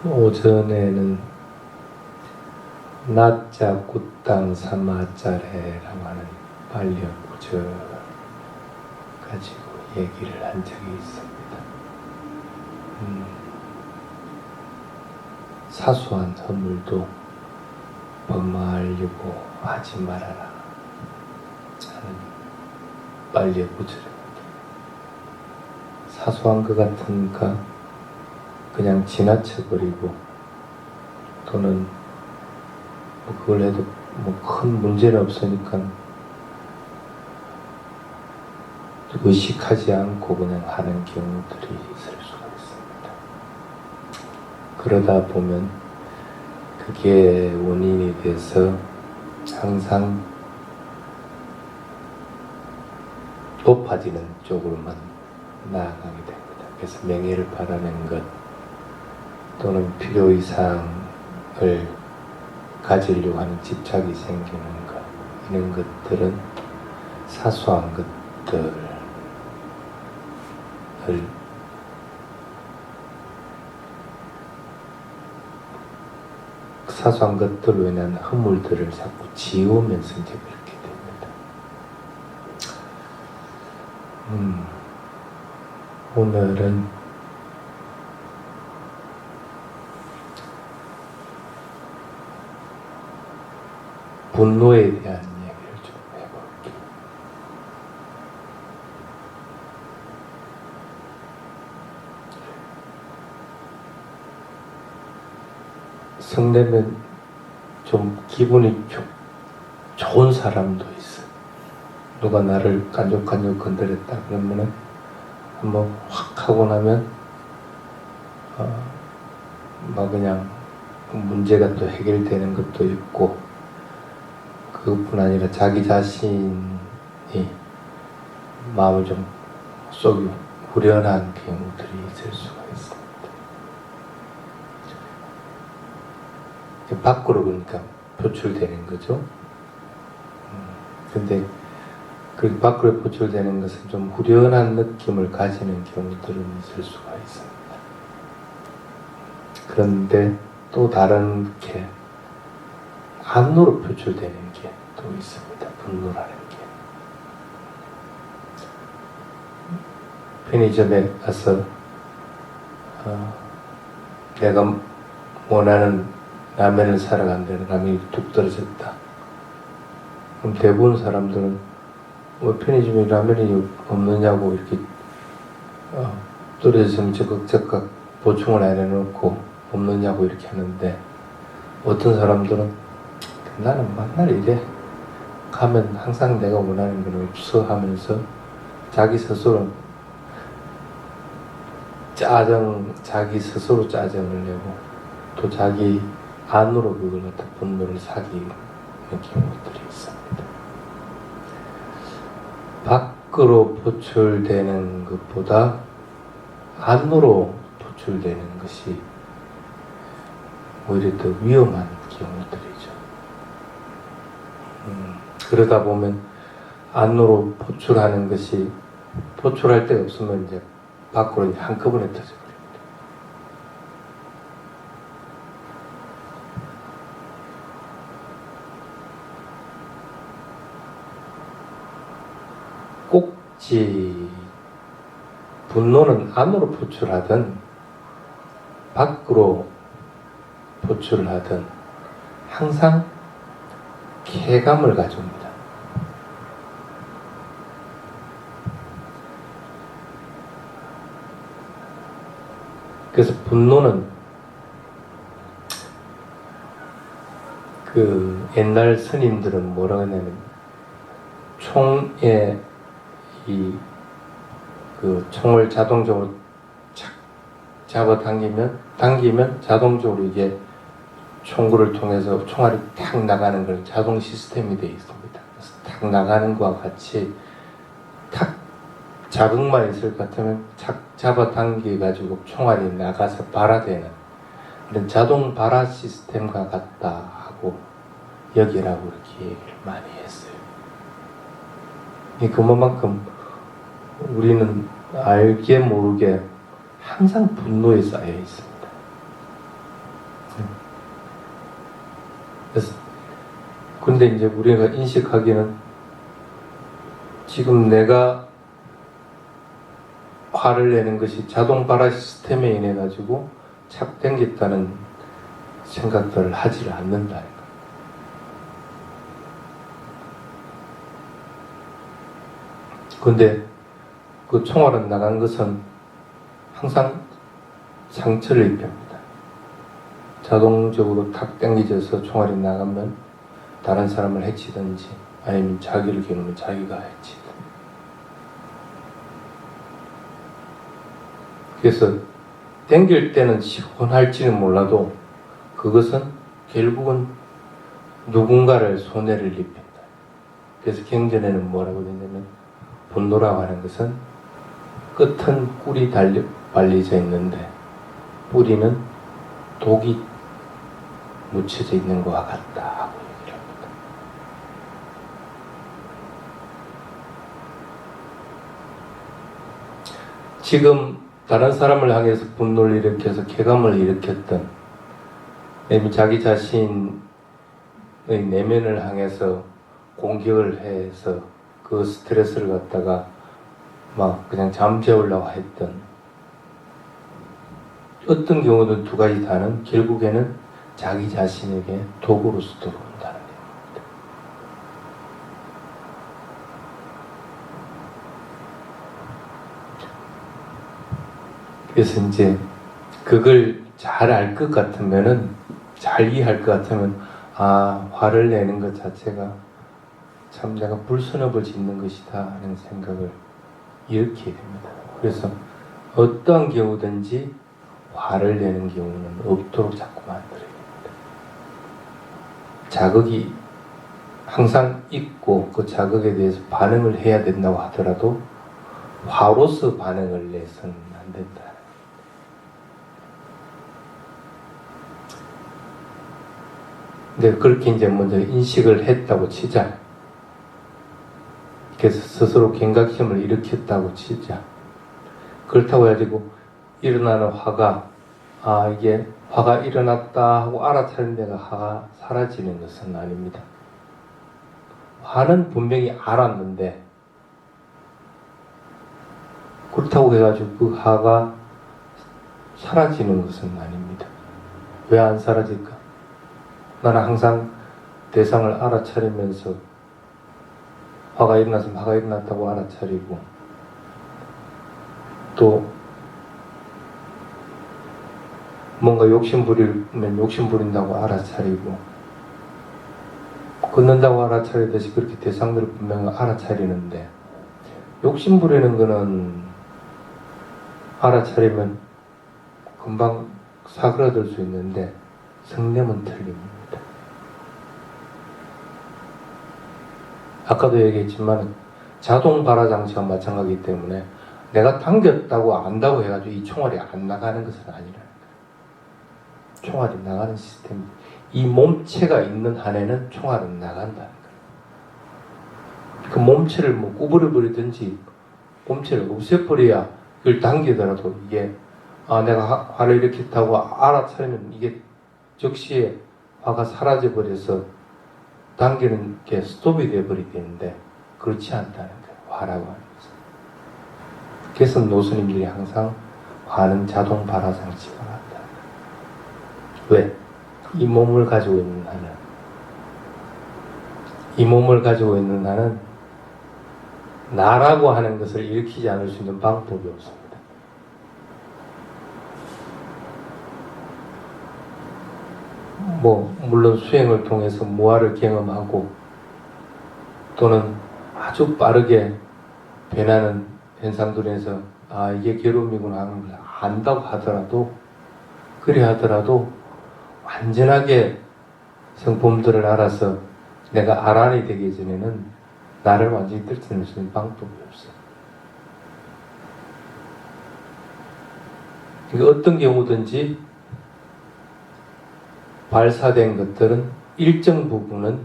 오전에는 나자 굿당 사마짜레라고 하는 반려 구절 가지고 얘기를 한 적이 있습니다. 사소한 허물도 범하려고 하지 말아라 하는 반려 구절입니다. 사소한 것 같으니까 그냥 지나쳐버리고 또는 그걸 해도 큰 문제는 없으니까 의식하지 않고 그냥 하는 경우들이 있을 수가 있습니다. 그러다 보면 그게 원인이 돼서 항상 높아지는 쪽으로만 나아가게 됩니다. 그래서 명예를 바라는 것 또는 필요 이상을 가지려고 하는 집착이 생기는 것, 이런 것들은 사소한 것들을 사소한 것들로 인한 허물들을 자꾸 지우면서 이제 그렇게 됩니다. 오늘은 분노에 대한 얘기를 좀 해볼게요. 성내면 좀 기분이 좋은 사람도 있어요. 누가 나를 깐족깐족 건드렸다 그러면은 한번 확 하고 나면 막 그냥 문제가 또 해결되는 것도 있고, 그것뿐 아니라 자기 자신이 마음을 좀 썩이 후련한 경우들이 있을 수가 있습니다. 밖으로 그러니까 표출되는 거죠. 근데 그 밖으로 표출되는 것은 좀 후련한 느낌을 가지는 경우들은 있을 수가 있습니다. 그런데 또 다른 게 안으로 표출되는 게 또 있습니다. 분노라는 게. 편의점에 가서 내가 원하는 라면을 사러 갔는데 라면이 뚝 떨어졌다. 그럼 대부분 사람들은 편의점에 라면이 없느냐고 이렇게 떨어졌으면 적극 보충을 안 해놓고 없느냐고 이렇게 하는데, 어떤 사람들은 나는 맨날 이래 가면 항상 내가 원하는 건 없어 하면서 자기 스스로 자기 스스로 짜증을 내고 또 자기 안으로 그걸 갖다 분노를 사기는 경우들이 있습니다. 밖으로 표출되는 것보다 안으로 표출되는 것이 오히려 더 위험한 경우들이죠. 그러다 보면 안으로 포출하는 것이 포출할 데가 없으면 이제 밖으로 이제 한꺼번에 터져버립니다. 꼭지 분노는 안으로 포출하든 밖으로 포출을 하든 항상 쾌감을 가져옵니다. 그래서 분노는 그 옛날 스님들은 뭐라고 하냐면 총에 그 총을 자동적으로 착 잡아 당기면 자동적으로 이게 총구를 통해서 총알이 탁 나가는 걸 자동 시스템이 되어 있습니다. 그래서 탁 나가는 것과 같이 탁 자극만 있을 것 같으면 착 잡아 당겨가지고 총알이 나가서 발화되는 이런 자동 발화 시스템과 같다 하고 여기라고 이렇게 얘기를 많이 했어요. 그만큼 우리는 알게 모르게 항상 분노에 쌓여 있습니다. 근데 이제 우리가 인식하기는 지금 내가 화를 내는 것이 자동 발화 시스템에 인해 가지고 착 당겼다는 생각들을 하지를 않는다. 근데 그 총알은 나간 것은 항상 상처를 입힙니다. 자동적으로 탁 당겨져서 총알이 나가면 다른 사람을 해치든지 아니면 자기를 겨누면 자기가 해치든. 그래서 당길 때는 시원할지는 몰라도 그것은 결국은 누군가를 손해를 입힌다. 그래서 경전에는 뭐라고 되냐면 분노라고 하는 것은 끝은 꿀이 발려져 있는데 뿌리는 독이 묻혀져 있는 것과 같다 하고 얘기를 합니다. 지금 다른 사람을 향해서 분노를 일으켜서 쾌감을 일으켰던 자기 자신의 내면을 향해서 공격을 해서 그 스트레스를 갖다가 막 그냥 잠재우려고 했던 어떤 경우는 두 가지 다는 결국에는 자기 자신에게 도구로서 들어온다는 얘기입니다. 그래서 이제 그걸 잘 알 것 같으면은 잘 이해할 것 같으면 화를 내는 것 자체가 참 내가 불선업을 짓는 것이다 하는 생각을 일으키게 됩니다. 그래서 어떠한 경우든지 화를 내는 경우는 없도록 자꾸 만들어야 됩니다. 자극이 항상 있고 그 자극에 대해서 반응을 해야 된다고 하더라도 화로서 반응을 내서는 안 된다. 근데 그렇게 이제 먼저 인식을 했다고 치자. 그래서 스스로 경각심을 일으켰다고 치자. 그렇다고 해가지고 일어나는 화가 이게 화가 일어났다 하고 알아차린 데가 화가 사라지는 것은 아닙니다. 화는 분명히 알았는데 그렇다고 해가지고 그 화가 사라지는 것은 아닙니다. 왜 안 사라질까? 나는 항상 대상을 알아차리면서 화가 일어났으면 화가 일어났다고 알아차리고 또 뭔가 욕심 부리면 욕심 부린다고 알아차리고 걷는다고 알아차리듯이 그렇게 대상들을 분명히 알아차리는데 욕심 부리는 거는 알아차리면 금방 사그라들 수 있는데 성냄은 틀립니다. 아까도 얘기했지만 자동 발화 장치와 마찬가지이기 때문에 내가 당겼다고 안다고 해가지고 이 총알이 안 나가는 것은 아니라는 거예요. 총알이 나가는 시스템, 이 몸체가 있는 한에는 총알은 나간다는 거예요. 그 몸체를 뭐 구부려버리든지 몸체를 없애버려야 이걸 당기더라도 이게 내가 화를 일으켰다고 알아차리면 이게 즉시에 화가 사라져버려서 당기는 게 스톱이 돼버리겠는데 그렇지 않다는 거예요. 화라고 하는 것은. 그래서 노스님들이 항상 화는 자동 발화 장치가 같다. 왜? 이 몸을 가지고 있는 나는 나라고 하는 것을 일으키지 않을 수 있는 방법이 없습니다. 물론 수행을 통해서 무아를 경험하고 또는 아주 빠르게 변하는 현상들에서 이게 괴로움이구나 하는 걸 안다고 하더라도 그래 하더라도 완전하게 성품들을 알아서 내가 아란이 되기 전에는 나를 완전히 떨쳐낼 수 있는 방법이 없어요. 그러니까 어떤 경우든지 발사된 것들은 일정 부분은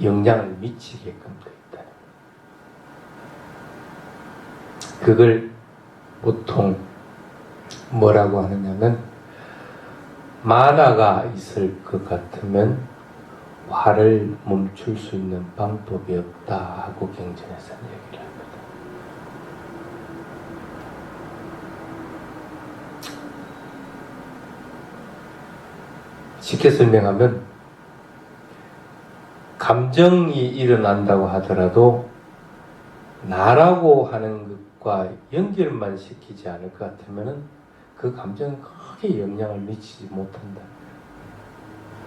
영향을 미치게끔 되어 있다. 그걸 보통 뭐라고 하느냐면 만화가 있을 것 같으면 화를 멈출 수 있는 방법이 없다 하고 경전에서는 얘기를 합니다. 쉽게 설명하면 감정이 일어난다고 하더라도 나라고 하는 것과 연결만 시키지 않을 것 같으면 그 감정에 크게 영향을 미치지 못한다.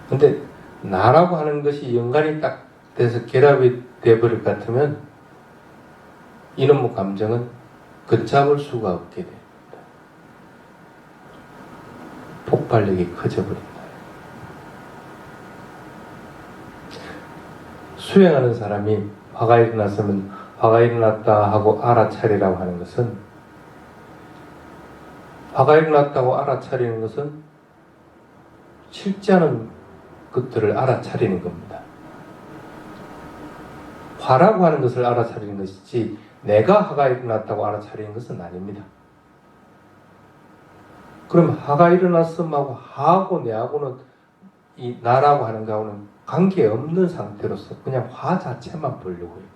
근데 나라고 하는 것이 연관이 딱 돼서 결합이 돼버릴 것 같으면 이놈의 감정은 걷잡을 수가 없게 됩니다. 폭발력이 커져버린다. 수행하는 사람이 화가 일어났으면 화가 일어났다 하고 알아차리라고 하는 것은, 화가 일어났다고 알아차리는 것은 싫지 않은 것들을 알아차리는 겁니다. 화라고 하는 것을 알아차리는 것이지 내가 화가 일어났다고 알아차리는 것은 아닙니다. 그럼 화가 일어났음하고 하고 내하고는 이 나라고 하는 거하고는 관계없는 상태로서 그냥 화 자체만 보려고 해요.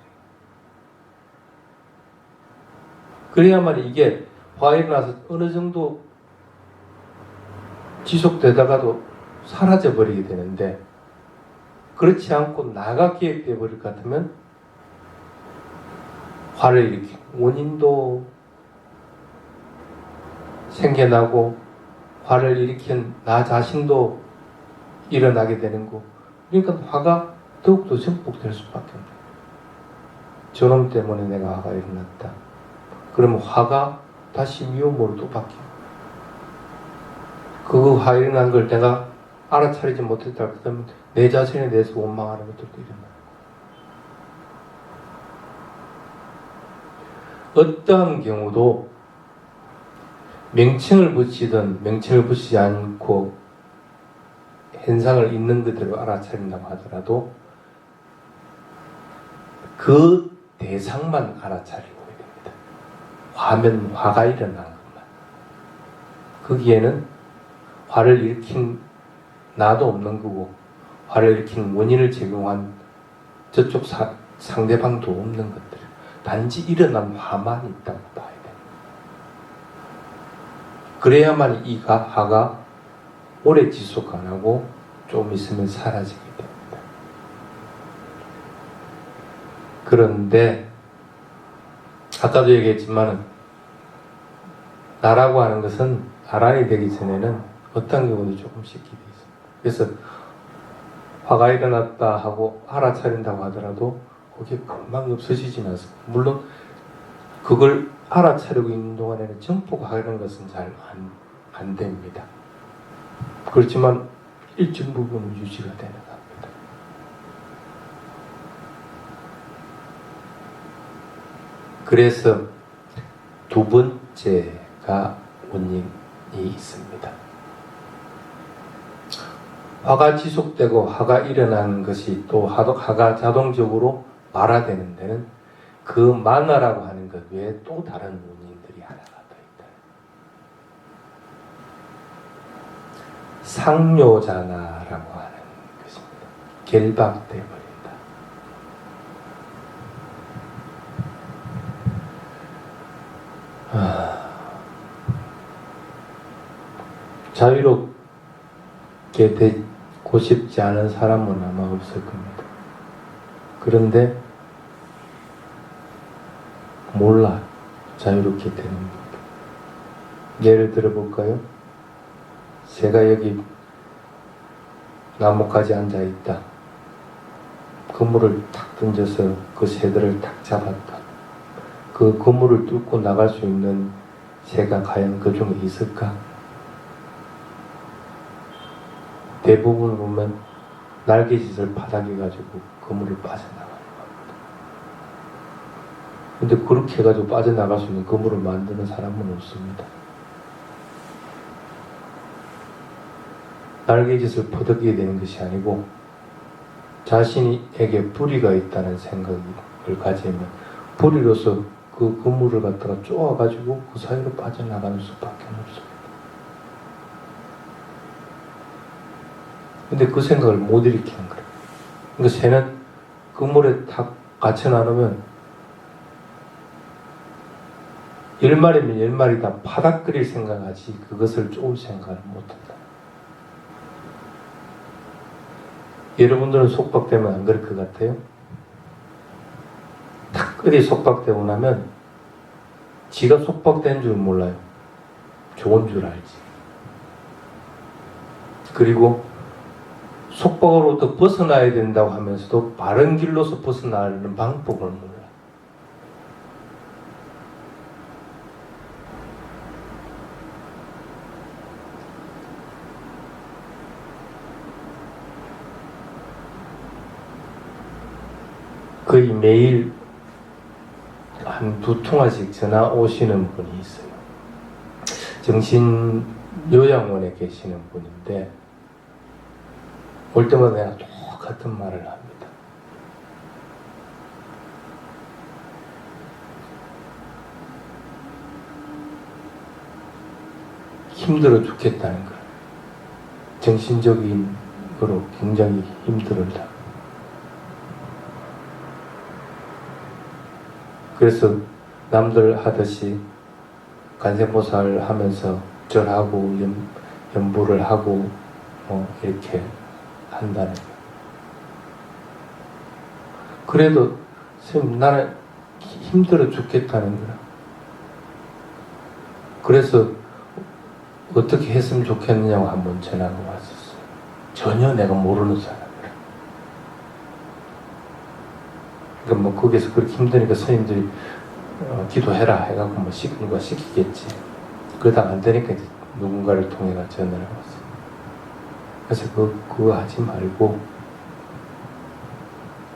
그래야만 이게 화 일어나서 어느 정도 지속되다가도 사라져 버리게 되는데, 그렇지 않고 나가 기획되어 버릴 것 같으면 화를 일으키고 원인도 생겨나고 화를 일으킨 나 자신도 일어나게 되는 거. 그러니까 화가 더욱더 증폭될 수밖에 없어요. 저놈 때문에 내가 화가 일어났다. 그러면 화가 다시 미움으로 또 바뀌고, 그 화 일어난 걸 내가 알아차리지 못했다 그러면 내 자신에 대해서 원망하는 것들도 일어나요. 어떠한 경우도 명칭을 붙이든 명칭을 붙이지 않고 현상을 있는 그대로 알아차린다고 하더라도 그 대상만 알아차리고 됩니다. 화면 화가 일어나는 것만. 거기에는 화를 일으킨 나도 없는 거고 화를 일으킨 원인을 제공한 저쪽 상대방도 없는 것들. 단지 일어난 화만 있다고 봐야 됩니다. 그래야만 이 화가 오래 지속 안 하고 좀 있으면 사라지게 됩니다. 그런데 아까도 얘기했지만 나라고 하는 것은 나란히 되기 전에는 어떤 경우도 조금씩 기대 있습니다. 그래서 화가 일어났다 하고 알아차린다고 하더라도 그게 금방 없어지지는 않습니다. 물론 그걸 알아차리고 있는 동안에는 증폭하는 것은 잘 안 됩니다. 그렇지만 일정 부분은 유지가 되는 겁니다. 그래서 두 번째가 원인이 있습니다. 화가 지속되고 화가 일어나는 것이 또 화가 자동적으로 말화되는 데는 그 만화라고 하는 것 외에 또 다른 원인들이 하나가 더 있다. 상뇨자나라고 하는 것입니다. 결박돼 버린다. 자유롭게 되고 싶지 않은 사람은 아마 없을 겁니다. 그런데 몰라 자유롭게 되는 것. 예를 들어 볼까요? 새가 여기 나뭇가지에 앉아 있다. 그물을 탁 던져서 그 새들을 탁 잡았다. 그 그물을 뚫고 나갈 수 있는 새가 과연 그 중에 있을까? 대부분 보면 날개짓을 바닥해가지고 그물을 빠져나가는 겁니다. 근데 그렇게 해가지고 빠져나갈 수 있는 그물을 만드는 사람은 없습니다. 날개짓을 퍼득이게 되는 것이 아니고 자신에게 뿌리가 있다는 생각을 가지면 뿌리로서 그 그물을 갖다가 쪼아가지고 그 사이로 빠져나가는 수밖에 없습니다. 근데 그 생각을 못 일으키는 거예요. 그러니까 새는 그 물에 탁 갇혀 놔놓으면 10마리면 10마리 다 바닥 끓일 생각하지 그것을 쪼을 생각을 못한다. 여러분들은 속박되면 안 그럴 것 같아요? 탁 어디 속박되고 나면 지가 속박된 줄 몰라요. 좋은 줄 알지. 그리고 속박으로부터 벗어나야 된다고 하면서도 바른 길로서 벗어나는 방법을 몰라요. 거의 매일 한 2통화씩 전화 오시는 분이 있어요. 정신요양원에 계시는 분인데 올 때마다 내가 똑같은 말을 합니다. 힘들어 죽겠다는 거예요. 정신적으로 굉장히 힘들다. 그래서 남들 하듯이 관세음보살 하면서 절하고 연부를 하고 이렇게 한다는 거예요. 그래도 선생님 나는 힘들어 죽겠다는 거야. 그래서 어떻게 했으면 좋겠느냐고 한번 전화가 왔었어요. 전혀 내가 모르는 사람이라. 그러니까 뭐 거기서 그렇게 힘드니까 스님들이 기도해라 해갖고 뭐 누가 시키겠지. 그러다가 안 되니까 이제 누군가를 통해가 전화를 왔어요. 그래서 그거 하지 말고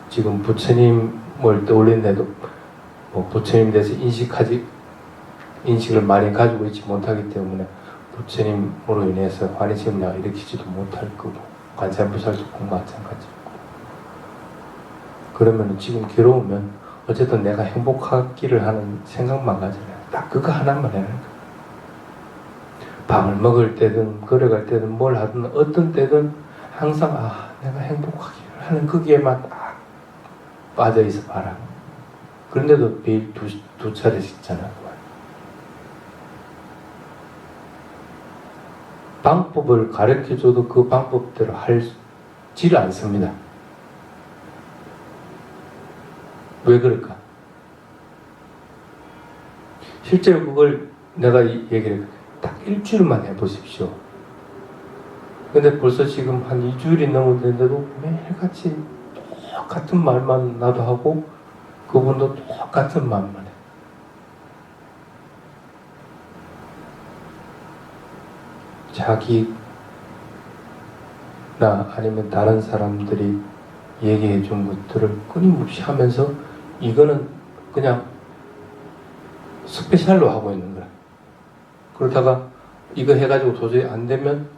지금 부처님을 떠올린데도 뭐 부처님 대해서 인식을 많이 가지고 있지 못하기 때문에 부처님으로 인해서 환희심리가 일으키지도 못할 거고 관세음보살도 마찬가지고 그러면 지금 괴로우면 어쨌든 내가 행복하기를 하는 생각만 가지라. 딱 그거 하나만 해라. 밥을 먹을 때든 걸어갈 때든 뭘 하든 어떤 때든 항상 내가 행복하기를 하는 거기에만 딱 빠져있어 봐라. 그런데도 매일 두 차례씩 전화. 방법을 가르쳐줘도 그 방법대로 할지를 않습니다. 왜 그럴까? 실제로 그걸 내가 얘기를 딱 일주일만 해보십시오. 근데 벌써 지금 한 2주일이 넘었는데도 매일같이 똑같은 말만 나도 하고 그분도 똑같은 말만 해. 자기나 아니면 다른 사람들이 얘기해 준 것들을 끊임없이 하면서 이거는 그냥 스페셜로 하고 있는 거야. 그러다가 이거 해가지고 도저히 안 되면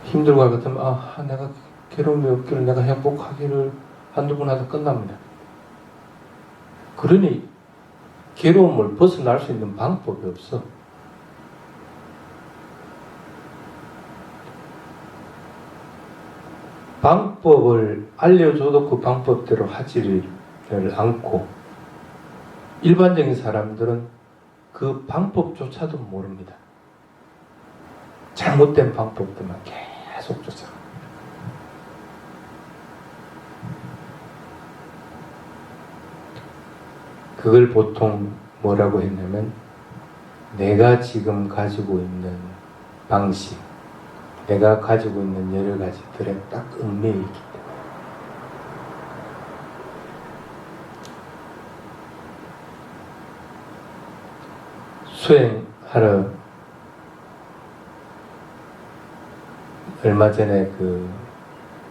힘들고 할 것 같으면 내가 괴로움이 없기를 내가 행복하기를 한두 번 하다 끝납니다. 그러니 괴로움을 벗어날 수 있는 방법이 없어. 방법을 알려줘도 그 방법대로 하지를 않고 일반적인 사람들은 그 방법조차도 모릅니다. 잘못된 방법들만 계속 쫓아갑니다. 그걸 보통 뭐라고 했냐면 내가 지금 가지고 있는 방식, 내가 가지고 있는 여러 가지들에 딱 얽매여 있기 때문에 수행하러 얼마 전에 그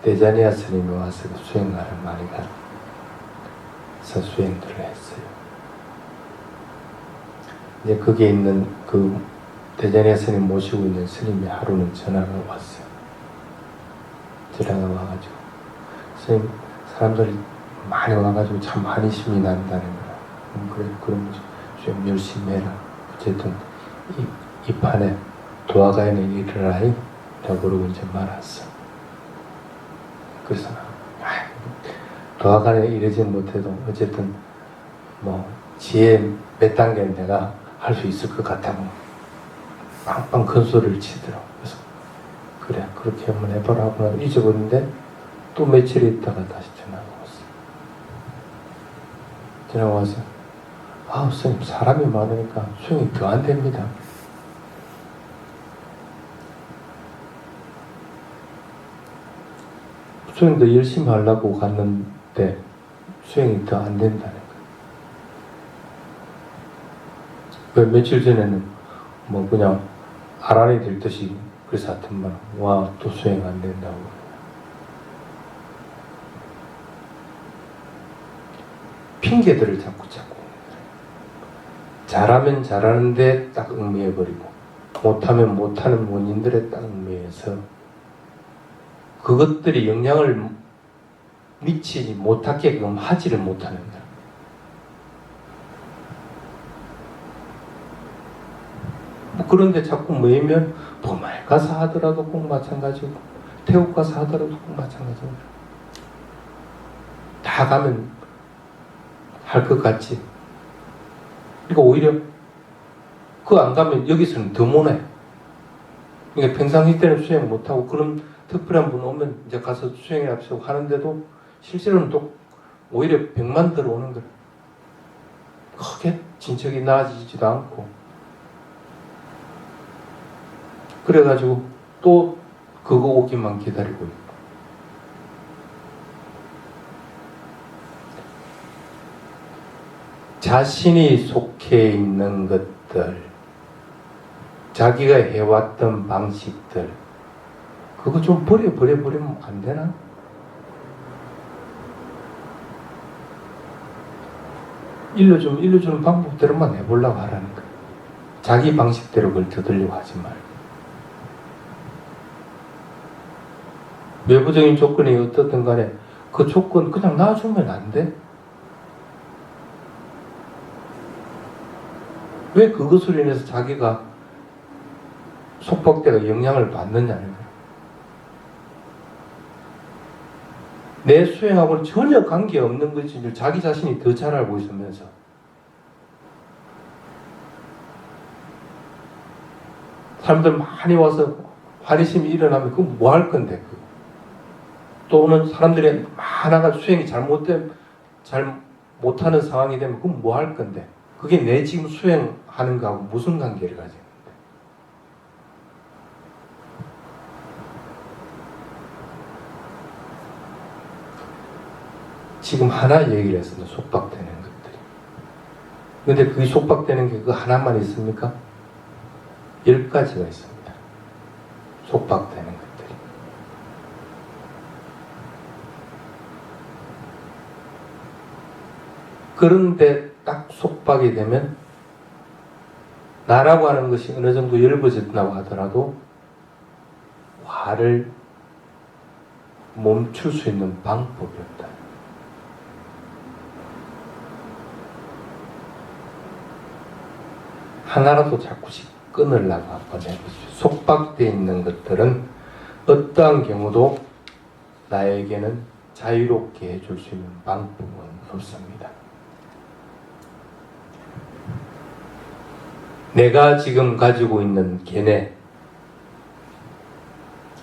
데자니아 스님이 와서 수행하러 많이 가서 수행들을 했어요. 이제 거기에 있는 그 데자니아 스님 모시고 있는 스님이 하루는 전화가 왔어요. 전화가 와가지고 스님 사람들이 많이 와가지고 참 한의심이 난다는 거야. 그래 그럼 좀 열심히 해라. 어쨌든 이 판에 도화가에는 일을 하이 라고 그러고 이제 말았어. 그래서 도화간에 이르지 못해도 어쨌든 뭐 지혜 몇 단계는 내가 할 수 있을 것 같다고 빵빵 큰 소리를 치더라고. 그래서 그래 그렇게 한번 해보라고 잊어버렸는데 또 며칠 있다가 다시 전화가 왔어. 전화가 와서 선생님 사람이 많으니까 수행이 더 안 됩니다. 수행 더 열심히 하려고 갔는데 수행이 더 안 된다는 거예요. 왜 며칠 전에는 뭐 그냥 아란이 될 듯이 그래서 하여튼 말 와 또 수행 안 된다고. 핑계들을 자꾸 잘하면 잘하는데 딱 얽매여버리고 못하면 못하는 원인들에 딱 얽매여서 그것들이 영향을 미치지 못하게끔 하지를 못하는 거야. 뭐 그런데 자꾸 모이면 도말 가서 하더라도 꼭 마찬가지고 태국 가서 하더라도 꼭 마찬가지고 다 가면 할 것 같지. 그러니까 오히려 그거 안 가면 여기서는 더 못해. 그러니까 평상시 때는 수행 못하고 그런 특별한 분 오면 이제 가서 수행을 합시고 하는데도 실제로는 또 오히려 100만 들어오는 거야. 크게 진척이 나아지지도 않고. 그래가지고 또 그거 오기만 기다리고 있고. 자신이 속해 있는 것들, 자기가 해왔던 방식들, 그거 좀 버리면 안 되나? 일러주는 방법대로만 해보려고 하라니까. 자기 방식대로 그걸 되돌리고 하지 말고. 외부적인 조건이 어떻든 간에 그 조건 그냥 놔주면 안 돼? 왜 그것으로 인해서 자기가 속박대가 영향을 받느냐는 거예요. 내 수행하고는 전혀 관계없는 것인 자기 자신이 더 잘 알고 있으면서 사람들 많이 와서 환희심이 일어나면 그거 뭐 할 건데 그거. 또는 사람들이 많아가 수행이 잘 못하는 상황이 되면 그건 뭐 할 건데 그게 내 지금 수행하는 거하고 무슨 관계를 가지고 있는데. 지금 하나 얘기를 했습니다. 속박되는 것들이. 근데 그게 속박되는 게 그 하나만 있습니까? 10가지가 있습니다. 속박되는 것들이. 그런데 딱 속박이 되면 나라고 하는 것이 어느 정도 열버졌다고 하더라도 화를 멈출 수 있는 방법이 없다. 하나라도 자꾸씩 끊으려고 한번 해보십시오. 속박되어 있는 것들은 어떠한 경우도 나에게는 자유롭게 해줄 수 있는 방법은 없습니다. 내가 지금 가지고 있는 견해,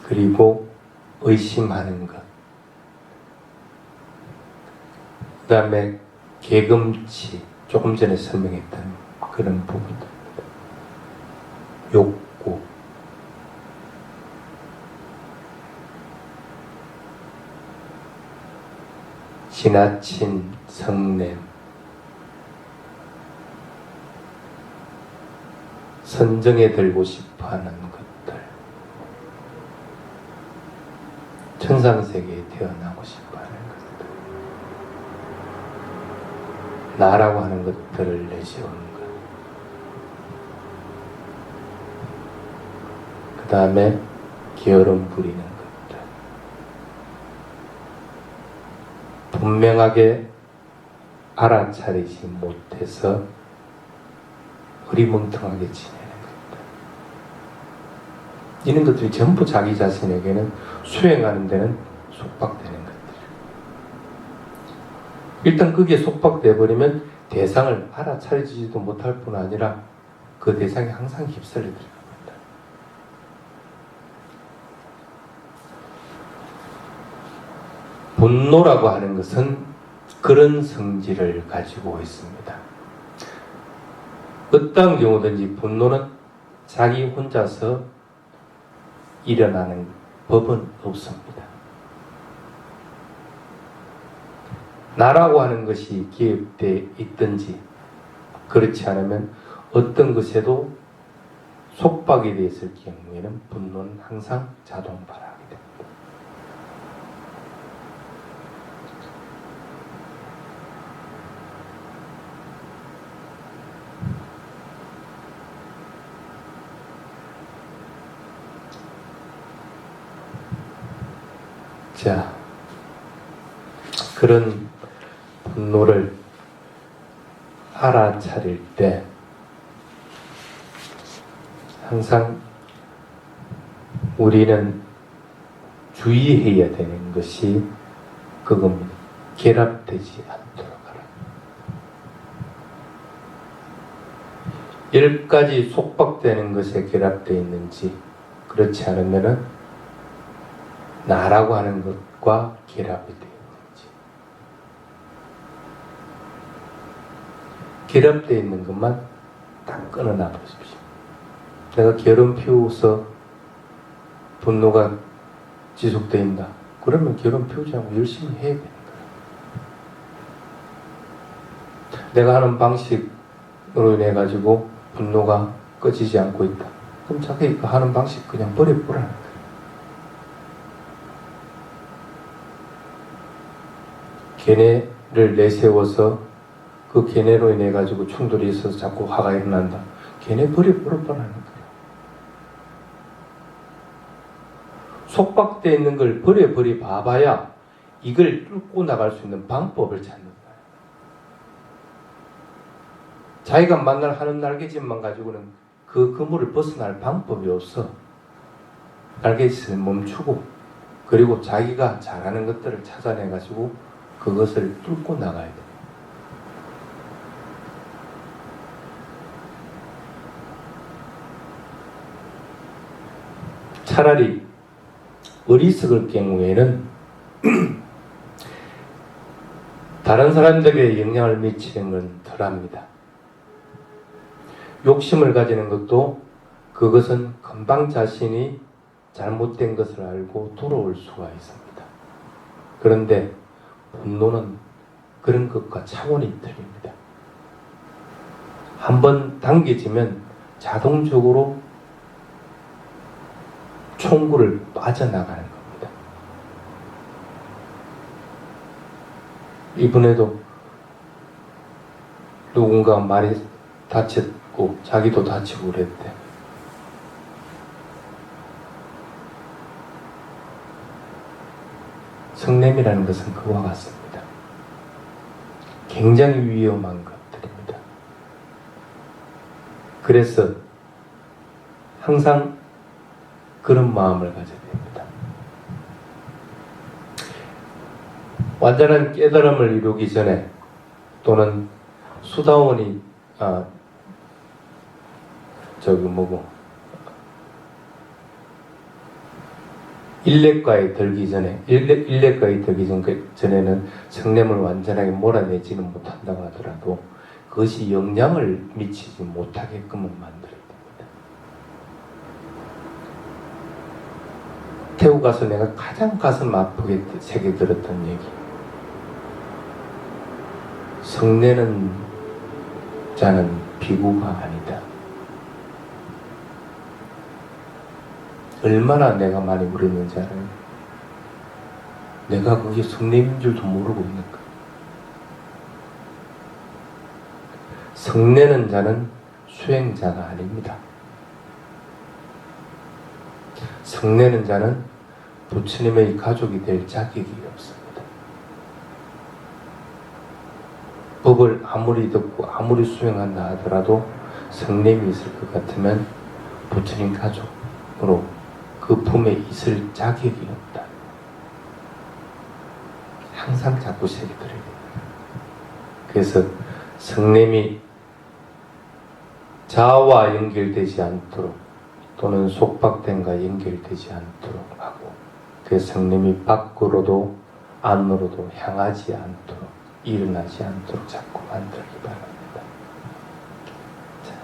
그리고 의심하는 것, 그 다음에 개금치, 조금 전에 설명했던 그런 부분들, 욕구, 지나친 성냄, 선정에 들고 싶어하는 것들, 천상세계에 태어나고 싶어하는 것들, 나라고 하는 것들을 내세우는 것, 그 다음에 게으름 부리는 것들, 분명하게 알아차리지 못해서 흐리멍텅하게 지내는 것들. 이런 것들이 전부 자기 자신에게는 수행하는 데는 속박되는 것들. 일단 그게 속박돼 버리면 대상을 알아차리지도 못할 뿐 아니라 그 대상이 항상 휩쓸려 들어갑니다. 분노라고 하는 것은 그런 성질을 가지고 있습니다. 어떤 경우든지 분노는 자기 혼자서 일어나는 법은 없습니다. 나라고 하는 것이 기획되어 있든지 그렇지 않으면 어떤 것에도 속박이 되어 있을 경우에는 분노는 항상 자동 발화하게 됩니다. 자, 그런 분노를 알아차릴 때 항상 우리는 주의해야 되는 것이 그겁니다. 결합되지 않도록 하라. 10가지 속박되는 것에 결합되어 있는지 그렇지 않으면 나라고 하는 것과 결합이 되어 있는지 결합되어 있는 것만 딱 끊어놔 보십시오. 내가 결혼 피우고서 분노가 지속되어 있다. 그러면 결혼 피우지 않고 열심히 해야 되는 거야. 내가 하는 방식으로 인해 가지고 분노가 꺼지지 않고 있다. 그럼 자기 하는 방식 그냥 버려보라는 거야. 걔네를 내세워서 그 걔네로 인해 가지고 충돌이 있어서 자꾸 화가 일어난다. 걔네 버려보라는 거야. 속박되어 있는 걸 버려 봐봐야 이걸 뚫고 나갈 수 있는 방법을 찾는 거야. 자기가 만날 하는 날개짓만 가지고는 그 그물을 벗어날 방법이 없어. 날개짓을 멈추고 그리고 자기가 잘하는 것들을 찾아내 가지고 그것을 뚫고 나가야 돼. 차라리 어리석을 경우에는 다른 사람들에게 영향을 미치는 건 덜합니다. 욕심을 가지는 것도 그것은 금방 자신이 잘못된 것을 알고 돌아올 수가 있습니다. 그런데 분노는 그런 것과 차원이 틀립니다. 한번 당겨지면 자동적으로 총구를 빠져나가는 겁니다. 이번에도 누군가 많이 다쳤고 자기도 다치고 그랬대. 성냄이라는 것은 그와 같습니다. 굉장히 위험한 것들입니다. 그래서 항상 그런 마음을 가져야 됩니다. 완전한 깨달음을 이루기 전에 또는 수다원이 일렉가에 들기 전에는 성냄을 완전하게 몰아내지는 못한다고 하더라도 그것이 영향을 미치지 못하게끔은 만들어야 됩니다. 태국 가서 내가 가장 가슴 아프게 새겨 들었던 얘기. 성내는 자는 비구가 아니다. 얼마나 내가 많이 울었는지 알아요? 내가 그게 성냄인 줄도 모르고 있는 거야. 성내는 자는 수행자가 아닙니다. 성내는 자는 부처님의 가족이 될 자격이 없습니다. 법을 아무리 듣고 아무리 수행한다 하더라도 성냄이 있을 것 같으면 부처님 가족으로 그 품에 있을 자격이 없다. 항상 자꾸 새겨 들어야 됩니다. 그래서 성냄이 자아와 연결되지 않도록 또는 속박됨과 연결되지 않도록 하고 그 성냄이 밖으로도 안으로도 향하지 않도록 일어나지 않도록 자꾸 만들기 바랍니다. 자,